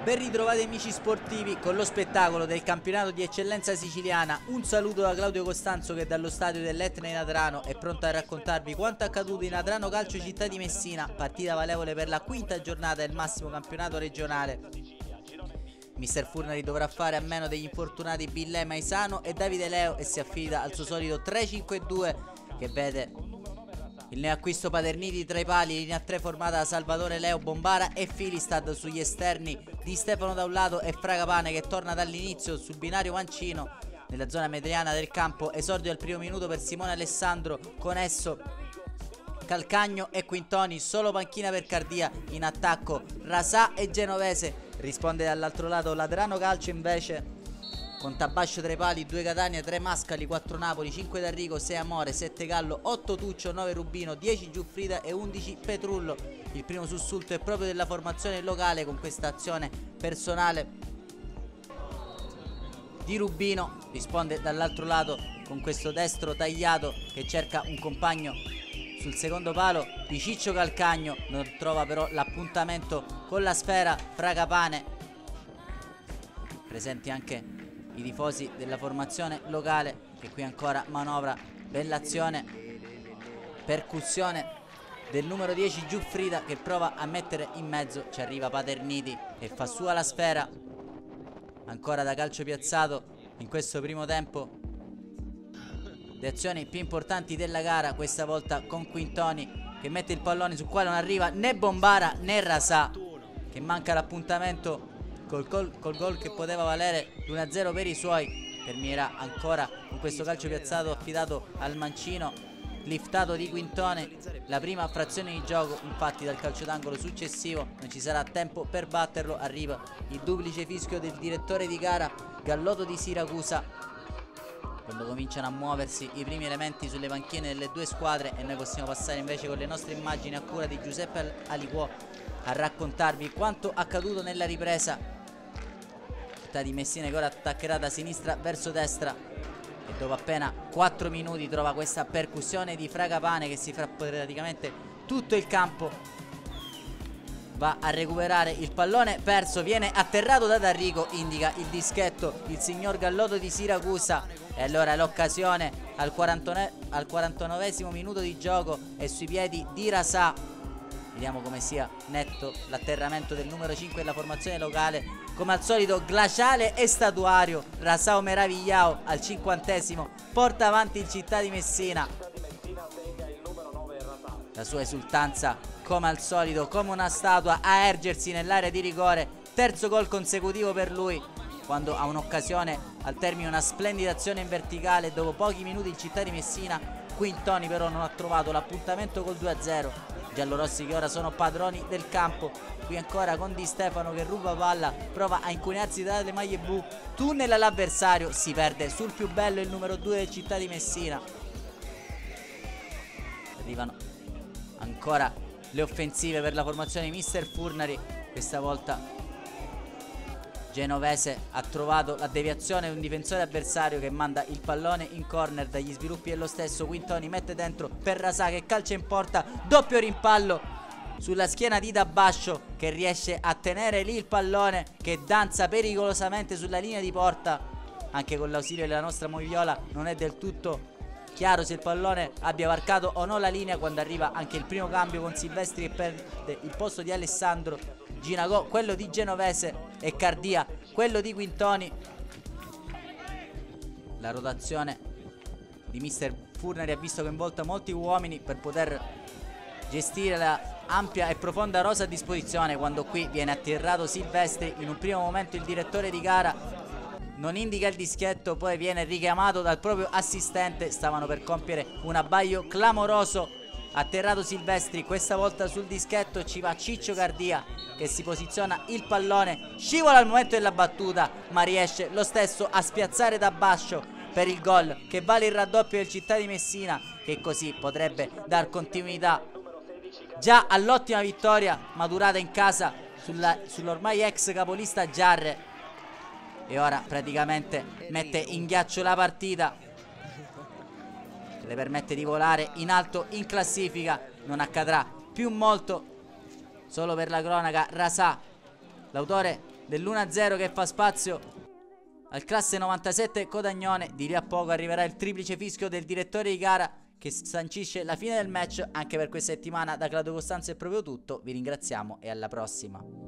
Ben ritrovati amici sportivi con lo spettacolo del campionato di eccellenza siciliana. Un saluto da Claudio Costanzo che dallo stadio dell'Etna in Adrano è pronto a raccontarvi quanto accaduto in Adrano Calcio Città di Messina, partita valevole per la quinta giornata del massimo campionato regionale. Mister Furnari dovrà fare a meno degli infortunati Billè Maisano e Davide Leo e si affida al suo solito 3-5-2 che vede il neoacquisto Paterniti tra i pali, linea 3 formata da Salvatore Leo Bombara e Filistad sugli esterni di Stefano da un lato e Fragapane che torna dall'inizio sul binario mancino nella zona mediana del campo. Esordio al primo minuto per Simone Alessandro, con esso Calcagno e Quintoni, solo panchina per Cardia. In attacco Rasà e Genovese. Risponde dall'altro lato l'Adrano Calcio invece con Tabascio tra i pali, 2 Catania, 3 Mascali, 4 Napoli, 5 D'Arrigo, 6 Amore, 7 Gallo, 8 Tuccio, 9 Rubino, 10 Giuffrida e 11 Petrullo. Il primo sussulto è proprio della formazione locale con questa azione personale di Rubino. Risponde dall'altro lato con questo destro tagliato che cerca un compagno sul secondo palo di Ciccio Calcagno, non trova però l'appuntamento con la sfera Fragapane. Presenti anche i tifosi della formazione locale che qui ancora manovra. Bella azione, percussione del numero 10 Giuffrida che prova a mettere in mezzo. Ci arriva Paterniti e fa sua la sfera. Ancora da calcio piazzato in questo primo tempo. Le azioni più importanti della gara, questa volta con Quintoni che mette il pallone sul quale non arriva né Bombara né Rasà, che manca l'appuntamento col gol che poteva valere l'1-0 per i suoi. Terminerà ancora con questo calcio piazzato affidato al mancino liftato di Quintone. La prima frazione di gioco infatti dal calcio d'angolo successivo non ci sarà tempo per batterlo. Arriva il duplice fischio del direttore di gara Gallotto di Siracusa quando cominciano a muoversi i primi elementi sulle panchine delle due squadre, e noi possiamo passare invece con le nostre immagini a cura di Giuseppe Aliquò a raccontarvi quanto accaduto nella ripresa. Città di Messina che ora attaccherà da sinistra verso destra e dopo appena 4 minuti trova questa percussione di Fragapane che si fa praticamente tutto il campo. Va a recuperare il pallone perso, viene atterrato da D'Arrigo, indica il dischetto il signor Gallotto di Siracusa, e allora l'occasione al 49esimo minuto di gioco è sui piedi di Rasà. Vediamo come sia netto l'atterramento del numero 5 della formazione locale, come al solito glaciale e statuario. Rasao meravigliao al 50esimo porta avanti il Città di Messina. La sua esultanza come al solito, come una statua a ergersi nell'area di rigore. Terzo gol consecutivo per lui, quando ha un'occasione al termine una splendida azione in verticale. Dopo pochi minuti il Città di Messina, Quintoni però non ha trovato l'appuntamento col 2-0. Giallorossi che ora sono padroni del campo. Qui ancora con Di Stefano che ruba palla, prova a incunearsi dalle maglie blu, tunnela l'avversario, si perde sul più bello il numero 2 del Città di Messina. Arrivano ancora le offensive per la formazione di Mister Furnari. Questa volta Genovese ha trovato la deviazione di un difensore avversario che manda il pallone in corner. Dagli sviluppi dello stesso Quintoni mette dentro per Rasà che calcia in porta, doppio rimpallo sulla schiena di Tabascio che riesce a tenere lì il pallone, che danza pericolosamente sulla linea di porta. Anche con l'ausilio della nostra Moviola non è del tutto chiaro se il pallone abbia varcato o no la linea, quando arriva anche il primo cambio con Silvestri che perde il posto di Alessandro, Ginagò quello di Genovese e Cardia quello di Quintoni. La rotazione di Mister Furnari ha visto coinvolta molti uomini per poter gestire la ampia e profonda rosa a disposizione, quando qui viene atterrato Silvestri. In un primo momento il direttore di gara non indica il dischetto, poi viene richiamato dal proprio assistente. Stavano per compiere un abbaglio clamoroso. Atterrato Silvestri, questa volta sul dischetto ci va Ciccio Cardia che si posiziona il pallone, scivola al momento della battuta ma riesce lo stesso a spiazzare Tabascio per il gol che vale il raddoppio del Città di Messina, che così potrebbe dar continuità già all'ottima vittoria maturata in casa sull'ormai ex capolista Giarre, e ora praticamente mette in ghiaccio la partita che le permette di volare in alto in classifica. Non accadrà più molto. Solo per la cronaca, Rasà, l'autore dell'1-0 che fa spazio al classe 97 Codagnone. Di lì a poco arriverà il triplice fischio del direttore di gara che sancisce la fine del match. Anche per questa settimana da Claudio Costanzo è proprio tutto. Vi ringraziamo e alla prossima.